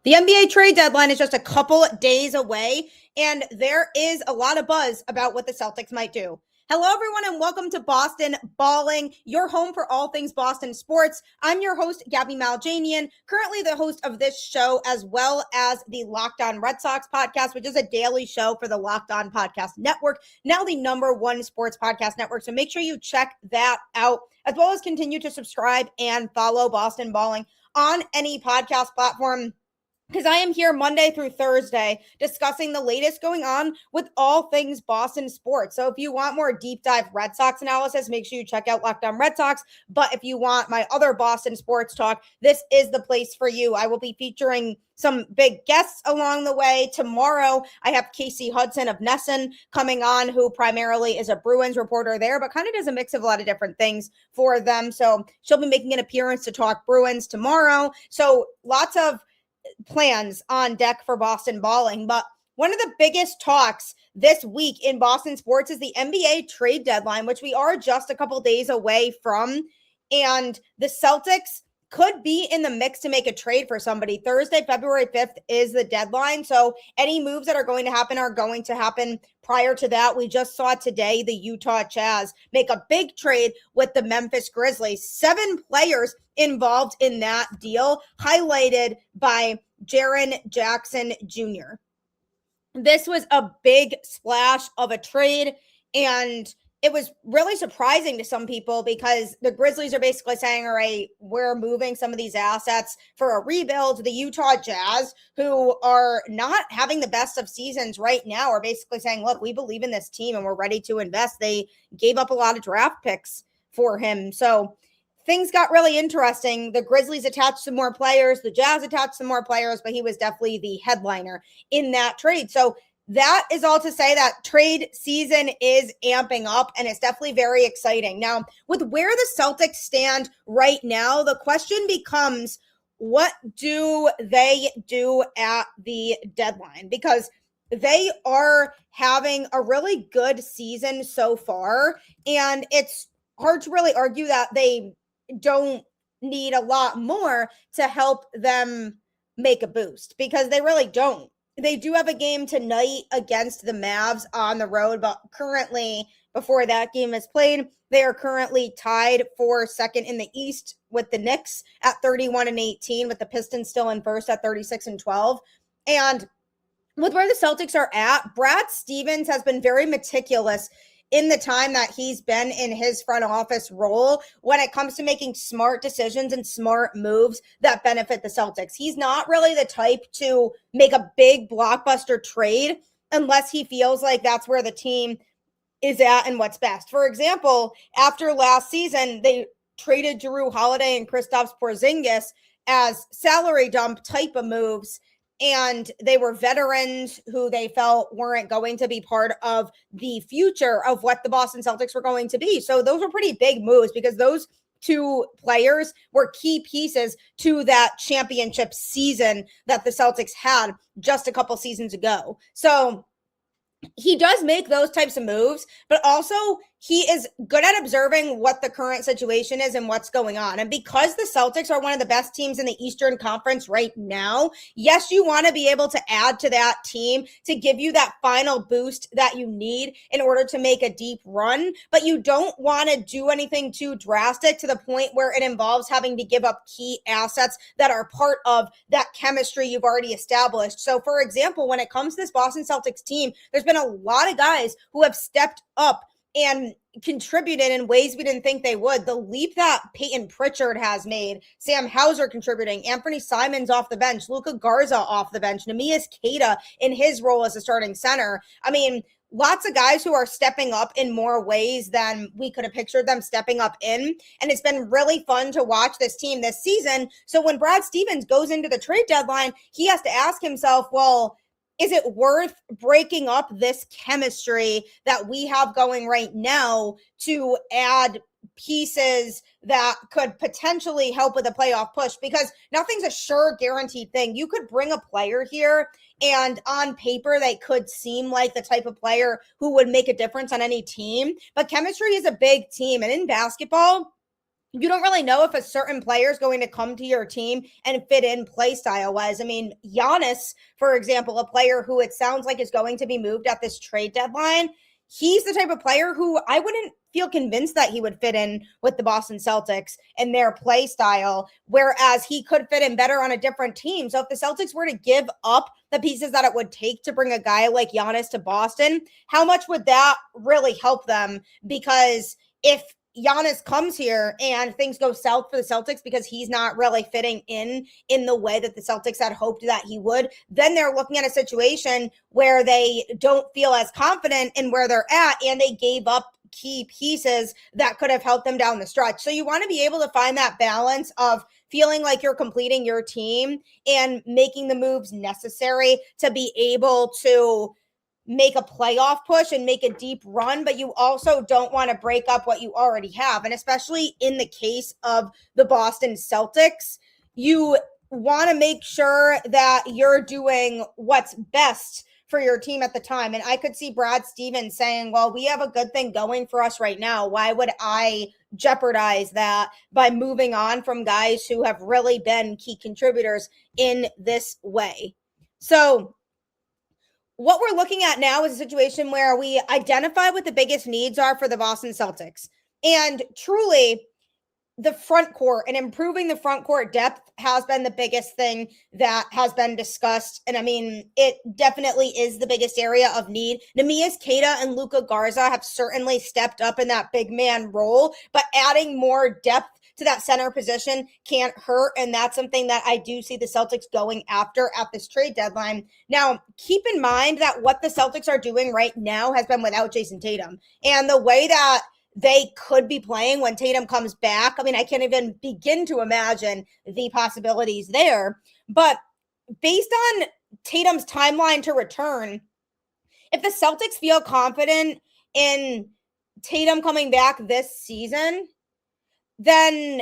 The NBA trade deadline is just a couple days away, and there is a lot of buzz about what the Celtics might do. Hello, everyone, and welcome to Boston Balling, your home for all things Boston sports. I'm your host, Gabby Maljanian, currently the host of this show, as well as the Locked On Red Sox podcast, which is a daily show for the Locked On Podcast Network, now the #1 sports podcast network. So make sure you check that out, as well as continue to subscribe and follow Boston Balling on any podcast platform, because I am here Monday through Thursday discussing the latest going on with all things Boston sports. So if you want more deep dive Red Sox analysis, make sure you check out Locked On Red Sox. But if you want my other Boston sports talk, this is the place for you. I will be featuring some big guests along the way. Tomorrow, I have Casey Hudson of Nesson coming on, who primarily is a Bruins reporter there, but kind of does a mix of a lot of different things for them. So she'll be making an appearance to talk Bruins tomorrow. So lots of plans on deck for Boston Balling. But one of the biggest talks this week in Boston sports is the NBA trade deadline, which we are just a couple days away from. And the Celtics could be in the mix to make a trade for somebody. Thursday, February 5th is the deadline. So any moves that are going to happen prior to that. We just saw today the Utah Jazz make a big trade with the Memphis Grizzlies. 7 players involved in that deal, highlighted by Jaren Jackson Jr. This was a big splash of a trade, and it was really surprising to some people because the Grizzlies are basically saying, all right, we're moving some of these assets for a rebuild. The Utah Jazz, who are not having the best of seasons right now, are basically saying, look, we believe in this team and we're ready to invest. They gave up a lot of draft picks for him. So things got really interesting. The Grizzlies attached some more players. The Jazz attached some more players, but he was definitely the headliner in that trade. So that is all to say that trade season is amping up, and it's definitely very exciting. Now, with where the Celtics stand right now, the question becomes, what do they do at the deadline? Because they are having a really good season so far, and it's hard to really argue that they don't need a lot more to help them make a boost, because they really don't. They do have a game tonight against the Mavs on the road, but currently, before that game is played, they are currently tied for second in the East with the Knicks at 31-18, with the Pistons still in first at 36-12. And with where the Celtics are at, Brad Stevens has been very meticulous in the time that he's been in his front office role when it comes to making smart decisions and smart moves that benefit the Celtics. He's not really the type to make a big blockbuster trade unless he feels like that's where the team is at and what's best. For example, after last season, they traded Jrue Holiday and Kristaps Porzingis as salary dump type of moves, and they were veterans who they felt weren't going to be part of the future of what the Boston Celtics were going to be. So those were pretty big moves, because those 2 players were key pieces to that championship season that the Celtics had just a couple seasons ago. So he does make those types of moves, but also he is good at observing what the current situation is and what's going on. And because the Celtics are one of the best teams in the Eastern Conference right now, yes, you want to be able to add to that team to give you that final boost that you need in order to make a deep run, but you don't want to do anything too drastic to the point where it involves having to give up key assets that are part of that chemistry you've already established. So, for example, when it comes to this Boston Celtics team, there's been a lot of guys who have stepped up and contributed in ways we didn't think they would. The leap that Payton Pritchard has made, Sam Hauser contributing, Anfernee Simons off the bench, Luka Garza off the bench, Neemias Queta in his role as a starting center. I mean, lots of guys who are stepping up in more ways than we could have pictured them stepping up in. And it's been really fun to watch this team this season. So when Brad Stevens goes into the trade deadline, he has to ask himself, well, is it worth breaking up this chemistry that we have going right now to add pieces that could potentially help with a playoff push? Because nothing's a sure guaranteed thing. You could bring a player here and on paper they could seem like the type of player who would make a difference on any team, but chemistry is a big team. And in basketball, you don't really know if a certain player is going to come to your team and fit in play style wise. I mean, Giannis, for example, a player who it sounds like is going to be moved at this trade deadline. He's the type of player who I wouldn't feel convinced that he would fit in with the Boston Celtics and their play style, whereas he could fit in better on a different team. So if the Celtics were to give up the pieces that it would take to bring a guy like Giannis to Boston, how much would that really help them? Because if Giannis comes here and things go south for the Celtics because he's not really fitting in the way that the Celtics had hoped that he would, then they're looking at a situation where they don't feel as confident in where they're at, and they gave up key pieces that could have helped them down the stretch. So you want to be able to find that balance of feeling like you're completing your team and making the moves necessary to be able to make a playoff push and make a deep run, but you also don't want to break up what you already have. And especially in the case of the Boston Celtics, you want to make sure that you're doing what's best for your team at the time. And I could see Brad Stevens saying, well, we have a good thing going for us right now. Why would I jeopardize that by moving on from guys who have really been key contributors in this way? So what we're looking at now is a situation where we identify what the biggest needs are for the Boston Celtics. And truly, the front court and improving the front court depth has been the biggest thing that has been discussed. And I mean, it definitely is the biggest area of need. Neemias Queta and Luka Garza have certainly stepped up in that big man role, but adding more depth to that center position can't hurt. And that's something that I do see the Celtics going after at this trade deadline. Now, keep in mind that what the Celtics are doing right now has been without Jayson Tatum. And the way that they could be playing when Tatum comes back, I mean, I can't even begin to imagine the possibilities there. But based on Tatum's timeline to return, if the Celtics feel confident in Tatum coming back this season, then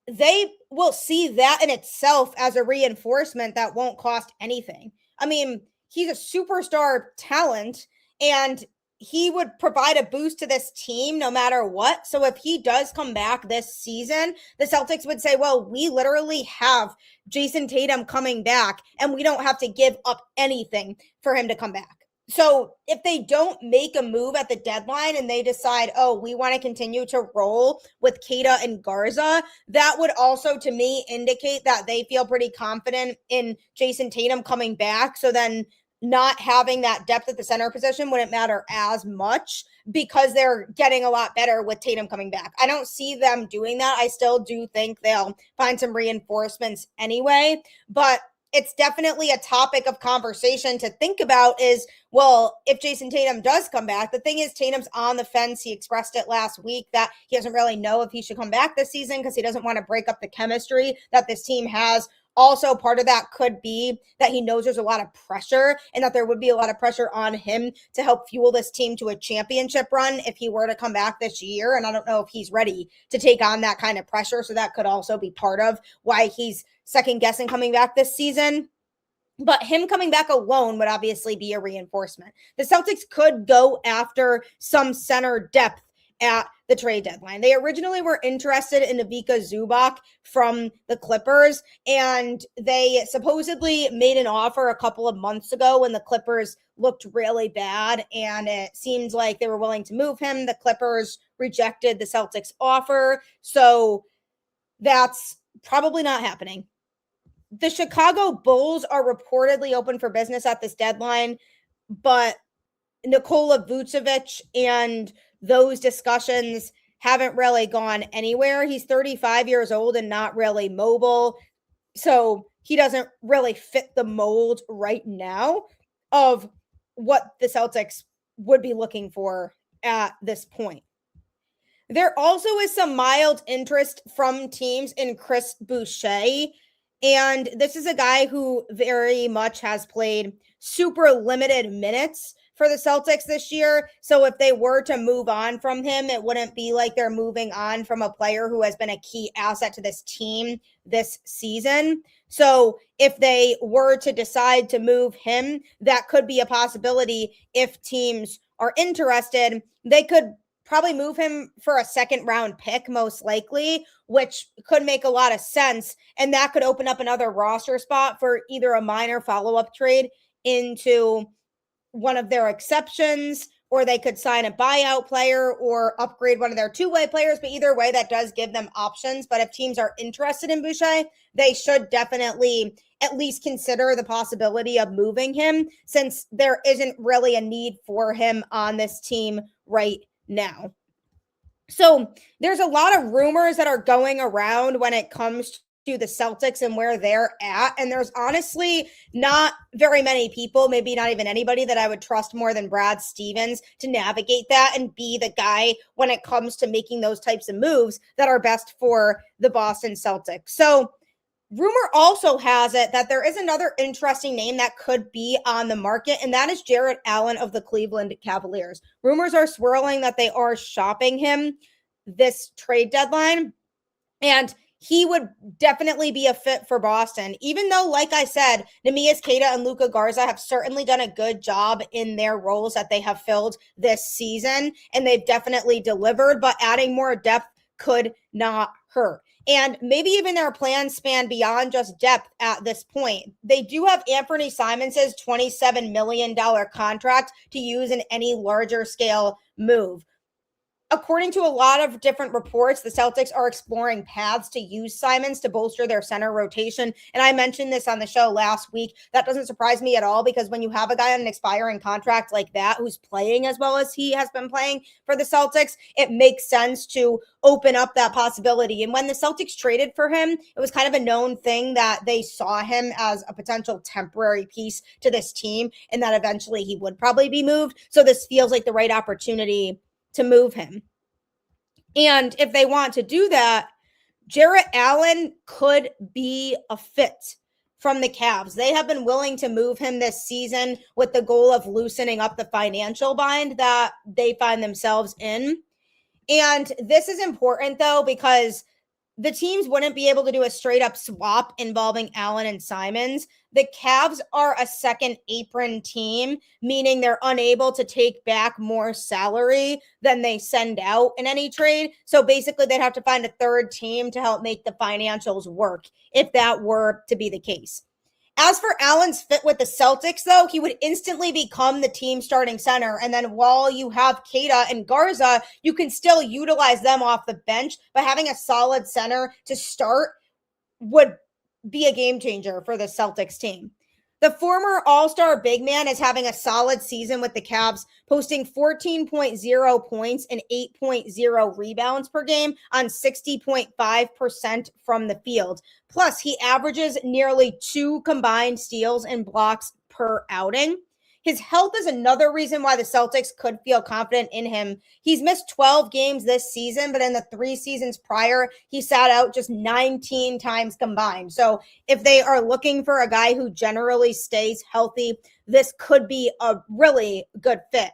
they will see that in itself as a reinforcement that won't cost anything. I mean, he's a superstar talent, and he would provide a boost to this team no matter what. So if he does come back this season, the Celtics would say, well, we literally have Jayson Tatum coming back, and we don't have to give up anything for him to come back. So if they don't make a move at the deadline and they decide, oh, we want to continue to roll with Queta and Garza, that would also, to me, indicate that they feel pretty confident in Jayson Tatum coming back. So then not having that depth at the center position wouldn't matter as much because they're getting a lot better with Tatum coming back. I don't see them doing that. I still do think they'll find some reinforcements anyway, but it's definitely a topic of conversation to think about is, well, if Jayson Tatum does come back, the thing is Tatum's on the fence. He expressed it last week that he doesn't really know if he should come back this season because he doesn't want to break up the chemistry that this team has. Also, part of that could be that he knows there's a lot of pressure and that there would be a lot of pressure on him to help fuel this team to a championship run if he were to come back this year. And I don't know if he's ready to take on that kind of pressure. So that could also be part of why he's second guessing coming back this season. But him coming back alone would obviously be a reinforcement. The Celtics could go after some center depth at the trade deadline. They originally were interested in Ivica Zubac from the Clippers, and they supposedly made an offer a couple of months ago when the Clippers looked really bad, and it seems like they were willing to move him. The Clippers rejected the Celtics offer, so that's probably not happening. The Chicago Bulls are reportedly open for business at this deadline, but Nikola Vucevic and those discussions haven't really gone anywhere. He's 35 years old and not really mobile, so he doesn't really fit the mold right now of what the Celtics would be looking for at this point. There also is some mild interest from teams in Chris Boucher, and this is a guy who very much has played super limited minutes for the Celtics this year. So if they were to move on from him, it wouldn't be like they're moving on from a player who has been a key asset to this team this season. So if they were to decide to move him, that could be a possibility if teams are interested. They could probably move him for a second round pick, most likely, which could make a lot of sense. And that could open up another roster spot for either a minor follow-up trade into one of their exceptions, or they could sign a buyout player or upgrade one of their two-way players. But either way, that does give them options. But if teams are interested in Boucher, they should definitely at least consider the possibility of moving him, since there isn't really a need for him on this team right now. So there's a lot of rumors that are going around when it comes to the Celtics and where they're at. And there's honestly not very many people, maybe not even anybody, that I would trust more than Brad Stevens to navigate that and be the guy when it comes to making those types of moves that are best for the Boston Celtics. So rumor also has it that there is another interesting name that could be on the market, and that is Jarrett Allen of the Cleveland Cavaliers. Rumors are swirling that they are shopping him this trade deadline, and he would definitely be a fit for Boston, even though, like I said, Neemias Queta and Luka Garza have certainly done a good job in their roles that they have filled this season, and they've definitely delivered, but adding more depth could not hurt. And maybe even their plans span beyond just depth at this point. They do have Anfernee Simons' $27 million contract to use in any larger scale move. According to a lot of different reports, the Celtics are exploring paths to use Simons to bolster their center rotation. And I mentioned this on the show last week. That doesn't surprise me at all, because when you have a guy on an expiring contract like that who's playing as well as he has been playing for the Celtics, it makes sense to open up that possibility. And when the Celtics traded for him, it was kind of a known thing that they saw him as a potential temporary piece to this team and that eventually he would probably be moved. So this feels like the right opportunity to move him. And if they want to do that, Jarrett Allen could be a fit from the Cavs. They have been willing to move him this season with the goal of loosening up the financial bind that they find themselves in. And this is important, though, because the teams wouldn't be able to do a straight up swap involving Allen and Simons. The Cavs are a second apron team, meaning they're unable to take back more salary than they send out in any trade. So basically, they'd have to find a third team to help make the financials work if that were to be the case. As for Allen's fit with the Celtics, though, he would instantly become the team starting center. And then while you have Queta and Garza, you can still utilize them off the bench. But having a solid center to start would be a game changer for the Celtics team. The former All-Star big man is having a solid season with the Cavs, posting 14.0 points and 8.0 rebounds per game on 60.5% from the field. Plus, he averages nearly 2 combined steals and blocks per outing. His health is another reason why the Celtics could feel confident in him. He's missed 12 games this season, but in the 3 seasons prior, he sat out just 19 times combined. So if they are looking for a guy who generally stays healthy, this could be a really good fit.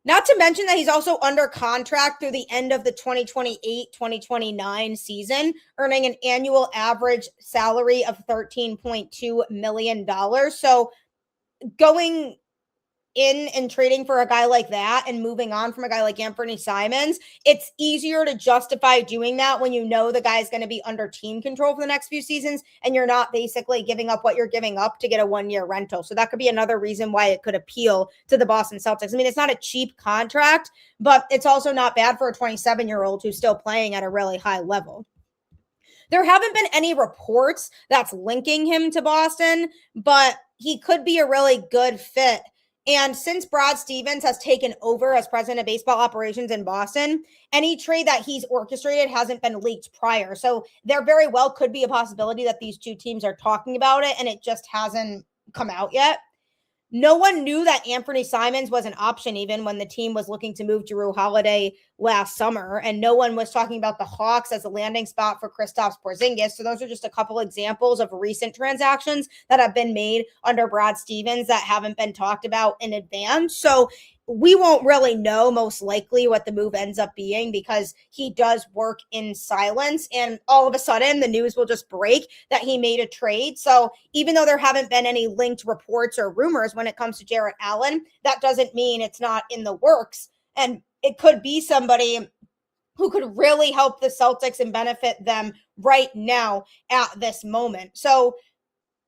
Not to mention that he's also under contract through the end of the 2028-2029 season, earning an annual average salary of $13.2 million. So going in and trading for a guy like that and moving on from a guy like Anfernee Simons, it's easier to justify doing that when you know the guy's going to be under team control for the next few seasons and you're not basically giving up what you're giving up to get a 1-year rental. So that could be another reason why it could appeal to the Boston Celtics. I mean, it's not a cheap contract, but it's also not bad for a 27-year-old who's still playing at a really high level. There haven't been any reports that's linking him to Boston, but he could be a really good fit. And since Brad Stevens has taken over as president of baseball operations in Boston, any trade that he's orchestrated hasn't been leaked prior. So there very well could be a possibility that these two teams are talking about it and it just hasn't come out yet. No one knew that Anfernee Simons was an option even when the team was looking to move Jrue Holiday last summer. And no one was talking about the Hawks as a landing spot for Kristaps Porzingis. So those are just a couple examples of recent transactions that have been made under Brad Stevens that haven't been talked about in advance. So we won't really know most likely what the move ends up being because he does work in silence. And all of a sudden, the news will just break that he made a trade. So even though there haven't been any linked reports or rumors when it comes to Jarrett Allen, that doesn't mean it's not in the works. And it could be somebody who could really help the Celtics and benefit them right now at this moment. So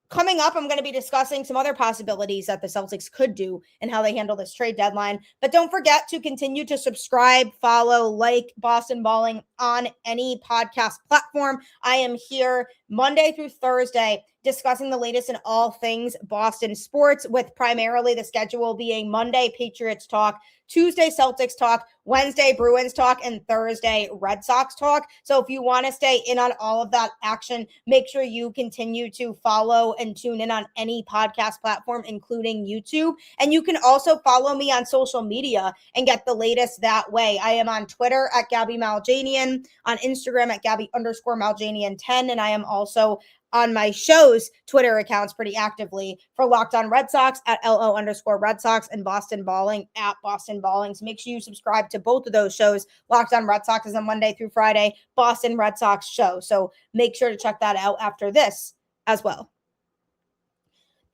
coming up, I'm going to be discussing some other possibilities that the Celtics could do and how they handle this trade deadline. But don't forget to continue to subscribe, follow, like Boston Balling on any podcast platform. I am here Monday through Thursday discussing the latest in all things Boston sports, with primarily the schedule being Monday Patriots talk, Tuesday Celtics talk, Wednesday Bruins talk, and Thursday Red Sox talk. So if you want to stay in on all of that action, make sure you continue to follow and tune in on any podcast platform, including YouTube. And you can also follow me on social media and get the latest that way. I am on Twitter at Gabby Maljanian, on Instagram at Gabby_Maljanian10, and I am also on my show's Twitter accounts pretty actively for Locked On Red Sox at LO_Red Sox and Boston Balling at Boston Balling. So make sure you subscribe to both of those shows. Locked On Red Sox is on Monday through Friday, Boston Red Sox show. So make sure to check that out after this as well.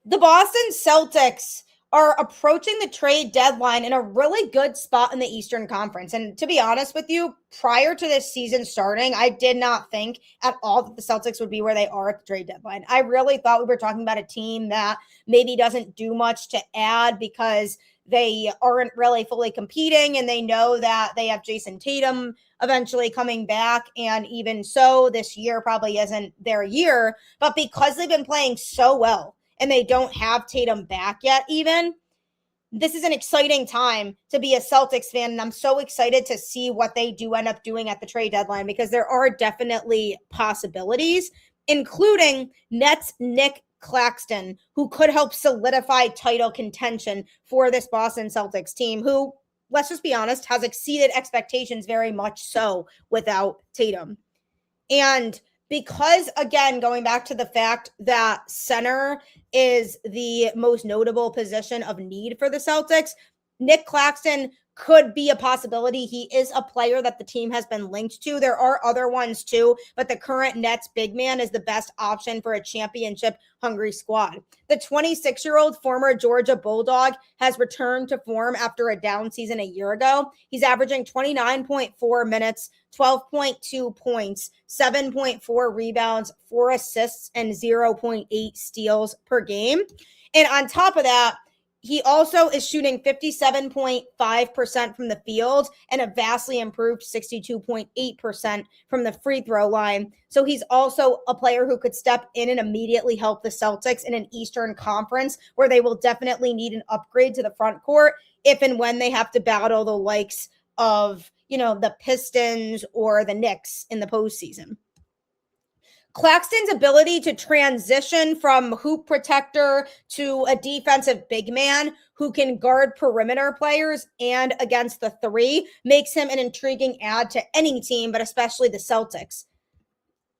The Boston Celtics are approaching the trade deadline in a really good spot in the Eastern Conference. And to be honest with you, prior to this season starting, I did not think at all that the Celtics would be where they are at the trade deadline. I really thought we were talking about a team that maybe doesn't do much to add because they aren't really fully competing and they know that they have Jayson Tatum eventually coming back. And even so, this year probably isn't their year. But because they've been playing so well, and they don't have Tatum back yet even, this is an exciting time to be a Celtics fan. And I'm so excited to see what they do end up doing at the trade deadline, because there are definitely possibilities, including Nets Nic Claxton, who could help solidify title contention for this Boston Celtics team, who, let's just be honest, has exceeded expectations very much so without Tatum. And because, again, going back to the fact that center is the most notable position of need for the Celtics, Nic Claxton could be a possibility. He is a player that the team has been linked to. There are other ones too, but the current Nets big man is the best option for a championship-hungry squad. The 26-year-old former Georgia Bulldog has returned to form after a down season a year ago. He's averaging 29.4 minutes, 12.2 points, 7.4 rebounds, 4 assists, and 0.8 steals per game. And on top of that, he also is shooting 57.5% from the field and a vastly improved 62.8% from the free throw line. So he's also a player who could step in and immediately help the Celtics in an Eastern Conference where they will definitely need an upgrade to the front court if and when they have to battle the likes of, the Pistons or the Knicks in the postseason. Claxton's ability to transition from hoop protector to a defensive big man who can guard perimeter players and against the three makes him an intriguing add to any team, but especially the Celtics.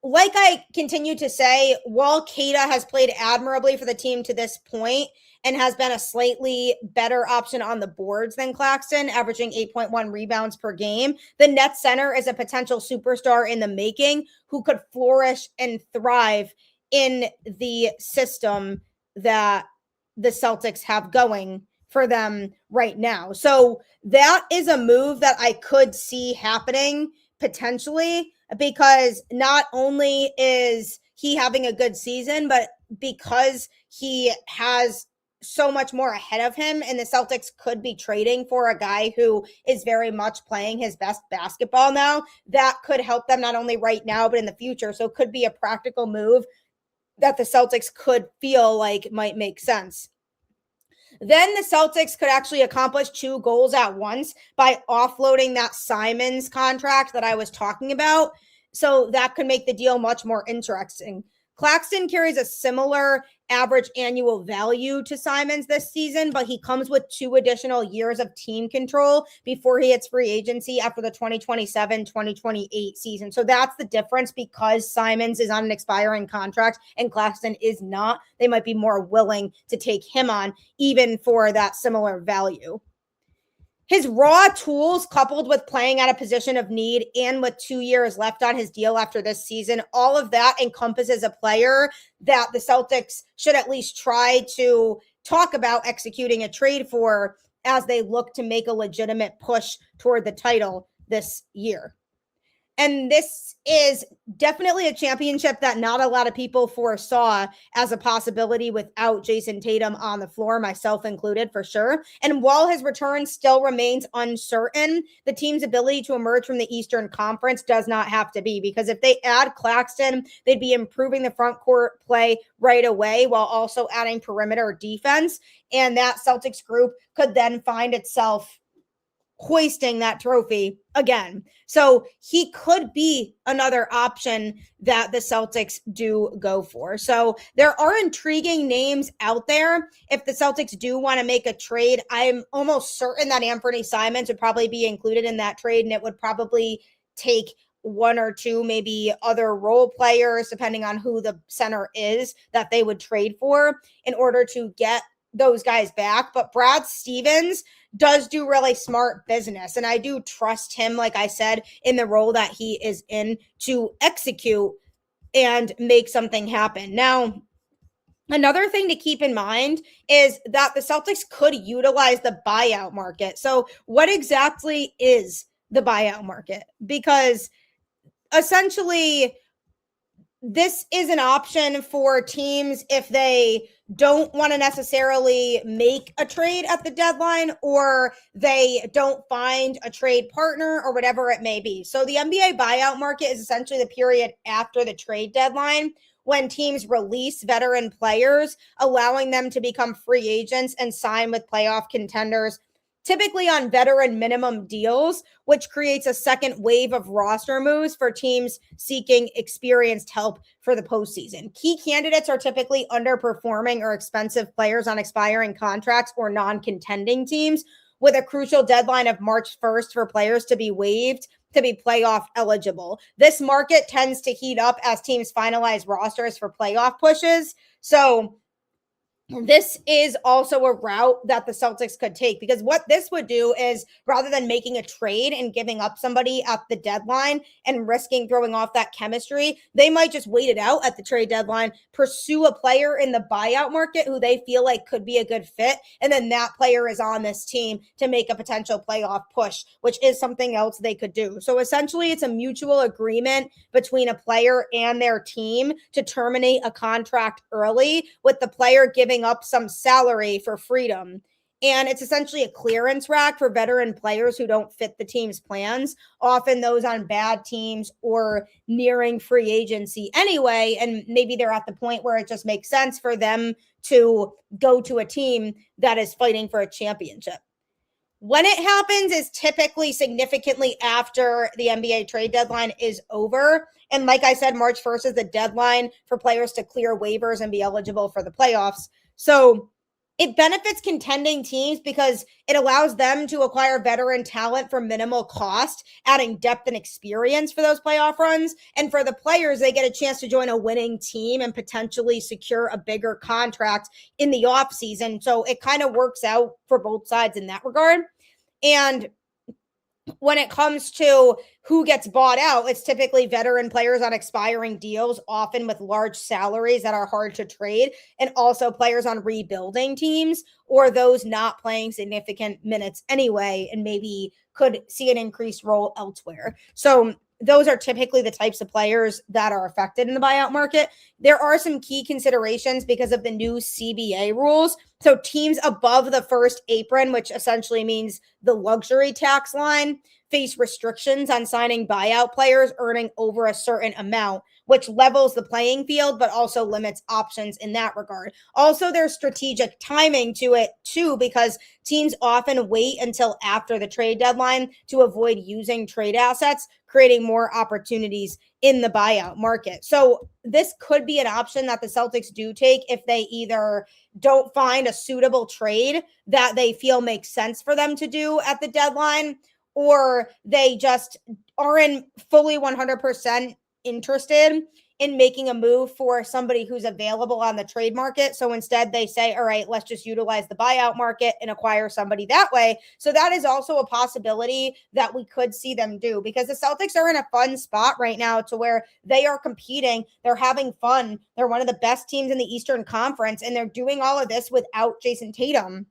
Like I continue to say, while Queta has played admirably for the team to this point and has been a slightly better option on the boards than Claxton, averaging 8.1 rebounds per game, the Nets center is a potential superstar in the making who could flourish and thrive in the system that the Celtics have going for them right now. So that is a move that I could see happening potentially, because not only is he having a good season, but because he has so much more ahead of him, and the Celtics could be trading for a guy who is very much playing his best basketball now, that could help them not only right now, but in the future. So it could be a practical move that the Celtics could feel like might make sense. Then the Celtics could actually accomplish 2 goals at once by offloading that Simons contract that I was talking about. So that could make the deal much more interesting. Claxton carries a similar average annual value to Simons this season, but he comes with 2 additional years of team control before he hits free agency after the 2027-2028 season. So that's the difference, because Simons is on an expiring contract and Claxton is not. They might be more willing to take him on even for that similar value. His raw tools, coupled with playing at a position of need and with 2 years left on his deal after this season, all of that encompasses a player that the Celtics should at least try to talk about executing a trade for as they look to make a legitimate push toward the title this year. And this is definitely a championship that not a lot of people foresaw as a possibility without Jayson Tatum on the floor, myself included, for sure. And while his return still remains uncertain, the team's ability to emerge from the Eastern Conference does not have to be, because if they add Claxton, they'd be improving the front court play right away while also adding perimeter defense. And that Celtics group could then find itself hoisting that trophy again. So he could be another option that the Celtics do go for. So there are intriguing names out there. If the Celtics do want to make a trade, I'm almost certain that Anfernee Simons would probably be included in that trade, and it would probably take one or two, maybe other role players, depending on who the center is, that they would trade for in order to get those guys back. But Brad Stevens does do really smart business, and I do trust him, like I said, in the role that he is in to execute and make something happen. Now, another thing to keep in mind is that the Celtics could utilize the buyout market. So what exactly is the buyout market? Because essentially, this is an option for teams if they don't want to necessarily make a trade at the deadline, or they don't find a trade partner, or whatever it may be. So the NBA buyout market is essentially the period after the trade deadline when teams release veteran players, allowing them to become free agents and sign with playoff contenders, typically on veteran minimum deals, which creates a second wave of roster moves for teams seeking experienced help for the postseason. Key candidates are typically underperforming or expensive players on expiring contracts or non-contending teams, with a crucial deadline of March 1st for players to be waived to be playoff eligible. This market tends to heat up as teams finalize rosters for playoff pushes. So this is also a route that the Celtics could take, because what this would do is, rather than making a trade and giving up somebody at the deadline and risking throwing off that chemistry, they might just wait it out at the trade deadline, pursue a player in the buyout market who they feel like could be a good fit, and then that player is on this team to make a potential playoff push, which is something else they could do. So essentially, it's a mutual agreement between a player and their team to terminate a contract early, with the player giving up some salary for freedom. And it's essentially a clearance rack for veteran players who don't fit the team's plans, often those on bad teams or nearing free agency anyway. And maybe they're at the point where it just makes sense for them to go to a team that is fighting for a championship. When it happens is typically significantly after the NBA trade deadline is over. And like I said, March 1st is the deadline for players to clear waivers and be eligible for the playoffs. So it benefits contending teams because it allows them to acquire veteran talent for minimal cost, adding depth and experience for those playoff runs. And for the players, they get a chance to join a winning team and potentially secure a bigger contract in the offseason. So it kind of works out for both sides in that regard. And when it comes to who gets bought out, it's typically veteran players on expiring deals, often with large salaries that are hard to trade, and also players on rebuilding teams or those not playing significant minutes anyway and maybe could see an increased role elsewhere. So those are typically the types of players that are affected in the buyout market. There are some key considerations because of the new CBA rules. So teams above the first apron, which essentially means the luxury tax line, face restrictions on signing buyout players earning over a certain amount, which levels the playing field, but also limits options in that regard. Also, there's strategic timing to it too, because teams often wait until after the trade deadline to avoid using trade assets, creating more opportunities in the buyout market. So this could be an option that the Celtics do take if they either don't find a suitable trade that they feel makes sense for them to do at the deadline, or they just aren't fully 100% interested in making a move for somebody who's available on the trade market. So instead they say, all right, let's just utilize the buyout market and acquire somebody that way. So that is also a possibility that we could see them do, because the Celtics are in a fun spot right now to where they are competing. They're having fun. They're one of the best teams in the Eastern Conference, and they're doing all of this without Jayson Tatum.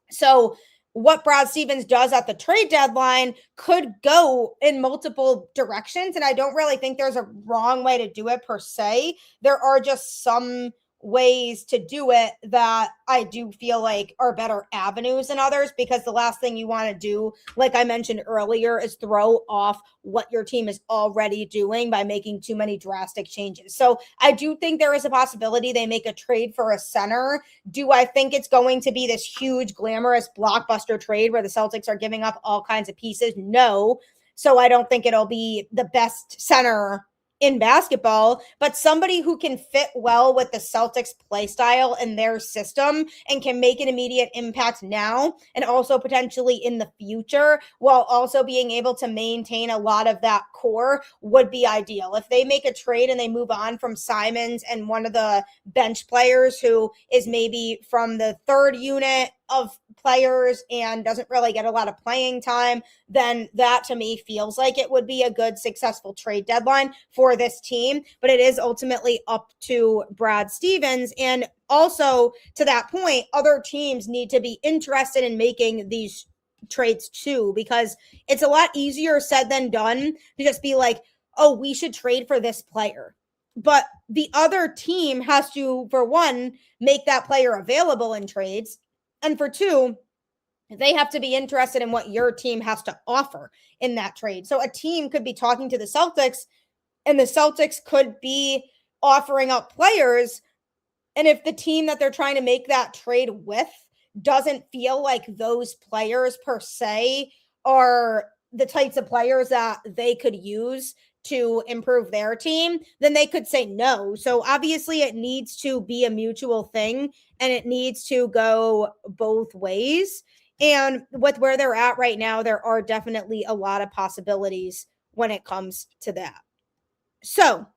So what Brad Stevens does at the trade deadline could go in multiple directions. And I don't really think there's a wrong way to do it per se. There are just some ways to do it that I do feel like are better avenues than others, because the last thing you want to do, like I mentioned earlier, is throw off what your team is already doing by making too many drastic changes. So I do think there is a possibility they make a trade for a center. Do I think it's going to be this huge, glamorous blockbuster trade where the Celtics are giving up all kinds of pieces? No. So I don't think it'll be the best center in basketball, but somebody who can fit well with the Celtics play style and their system and can make an immediate impact now and also potentially in the future, while also being able to maintain a lot of that core, would be ideal. If they make a trade and they move on from Simons and one of the bench players who is maybe from the third unit of players and doesn't really get a lot of playing time, then that to me feels like it would be a good, successful trade deadline for this team. But it is ultimately up to Brad Stevens. And also, to that point, other teams need to be interested in making these trades too, because it's a lot easier said than done to just be like, oh, we should trade for this player. But the other team has to, for one, make that player available in trades. And for two, they have to be interested in what your team has to offer in that trade. So a team could be talking to the Celtics, and the Celtics could be offering up players. And if the team that they're trying to make that trade with doesn't feel like those players per se are the types of players that they could use to improve their team, then they could say no. So obviously it needs to be a mutual thing, and it needs to go both ways. And with where they're at right now, there are definitely a lot of possibilities when it comes to that. So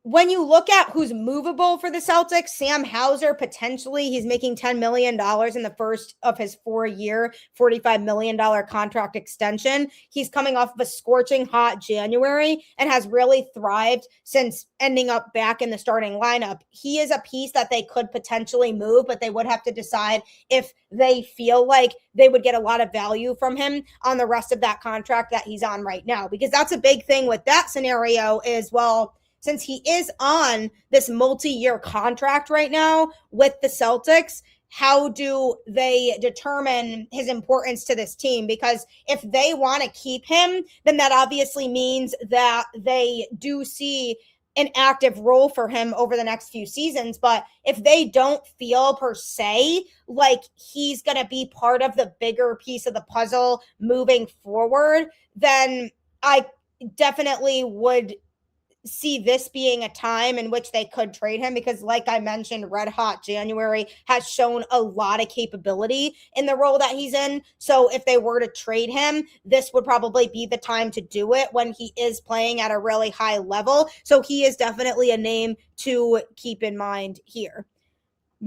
when you look at who's movable for the Celtics, Sam Hauser, potentially, he's making $10 million in the first of his 4-year, $45 million contract extension. He's coming off of a scorching hot January and has really thrived since ending up back in the starting lineup. He is a piece that they could potentially move, but they would have to decide if they feel like they would get a lot of value from him on the rest of that contract that he's on right now. Because that's a big thing with that scenario is, well, since he is on this multi-year contract right now with the Celtics, how do they determine his importance to this team? Because if they want to keep him, then that obviously means that they do see an active role for him over the next few seasons. But if they don't feel per se like he's going to be part of the bigger piece of the puzzle moving forward, then I definitely would see this being a time in which they could trade him, because like I mentioned, red hot January has shown a lot of capability in the role that he's in. So if they were to trade him, this would probably be the time to do it when he is playing at a really high level. So he is definitely a name to keep in mind here.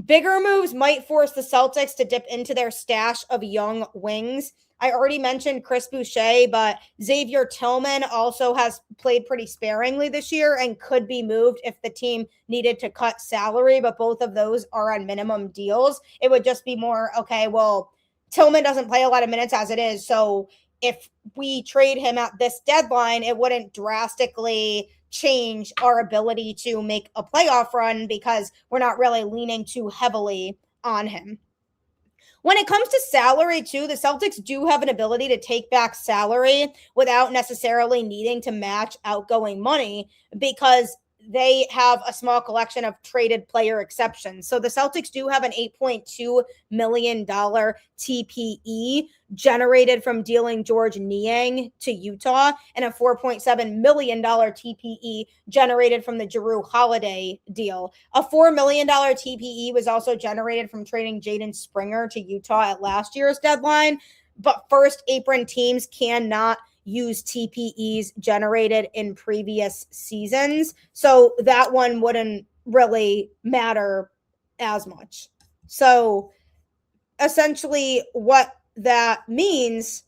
Bigger moves might force the Celtics to dip into their stash of young wings. I already mentioned Chris Boucher, but Xavier Tillman also has played pretty sparingly this year and could be moved if the team needed to cut salary, but both of those are on minimum deals. It would just be more, okay, well, Tillman doesn't play a lot of minutes as it is, so if we trade him at this deadline, it wouldn't drastically change our ability to make a playoff run because we're not really leaning too heavily on him. When it comes to salary, too, the Celtics do have an ability to take back salary without necessarily needing to match outgoing money, because they have a small collection of traded player exceptions. So the Celtics do have an $8.2 million TPE generated from dealing George Niang to Utah, and a $4.7 million TPE generated from the Jrue Holiday deal. A $4 million TPE was also generated from trading Jaden Springer to Utah at last year's deadline. But first apron teams cannot use TPEs generated in previous seasons. So that one wouldn't really matter as much. So essentially what that means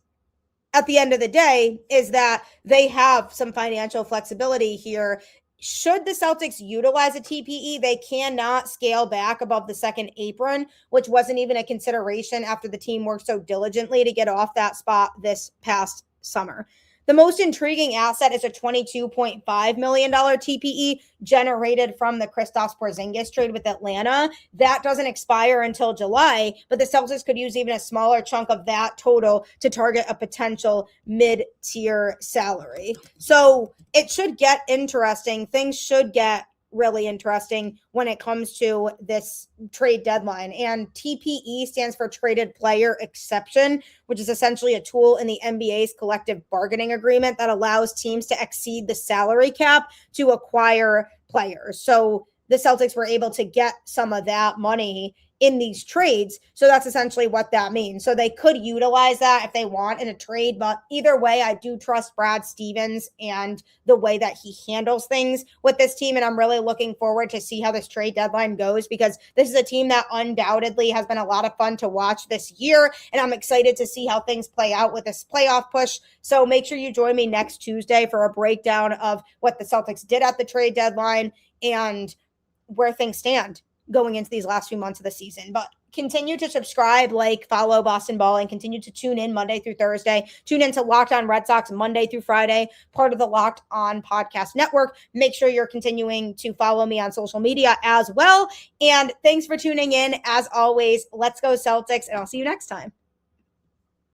at the end of the day is that they have some financial flexibility here should the Celtics utilize a TPE, they cannot scale back above the second apron, which wasn't even a consideration after the team worked so diligently to get off that spot this past summer. The most intriguing asset is a $22.5 million TPE generated from the Kristaps Porzingis trade with Atlanta. That doesn't expire until July, but the Celtics could use even a smaller chunk of that total to target a potential mid-tier salary. So it should get interesting. Things should get really interesting when it comes to this trade deadline. And TPE stands for traded player exception, which is essentially a tool in the NBA's collective bargaining agreement that allows teams to exceed the salary cap to acquire players. So the Celtics were able to get some of that money in these trades. So that's essentially what that means. So they could utilize that if they want in a trade, but either way, I do trust Brad Stevens and the way that he handles things with this team. And I'm really looking forward to see how this trade deadline goes, because this is a team that undoubtedly has been a lot of fun to watch this year. And I'm excited to see how things play out with this playoff push. So make sure you join me next Tuesday for a breakdown of what the Celtics did at the trade deadline and where things stand going into these last few months of the season. But continue to subscribe, follow Boston Balling, continue to tune in Monday through Thursday. Tune in to Locked On Red Sox Monday through Friday, part of the Locked On Podcast Network. Make sure you're continuing to follow me on social media as well. And thanks for tuning in. As always, let's go Celtics, and I'll see you next time.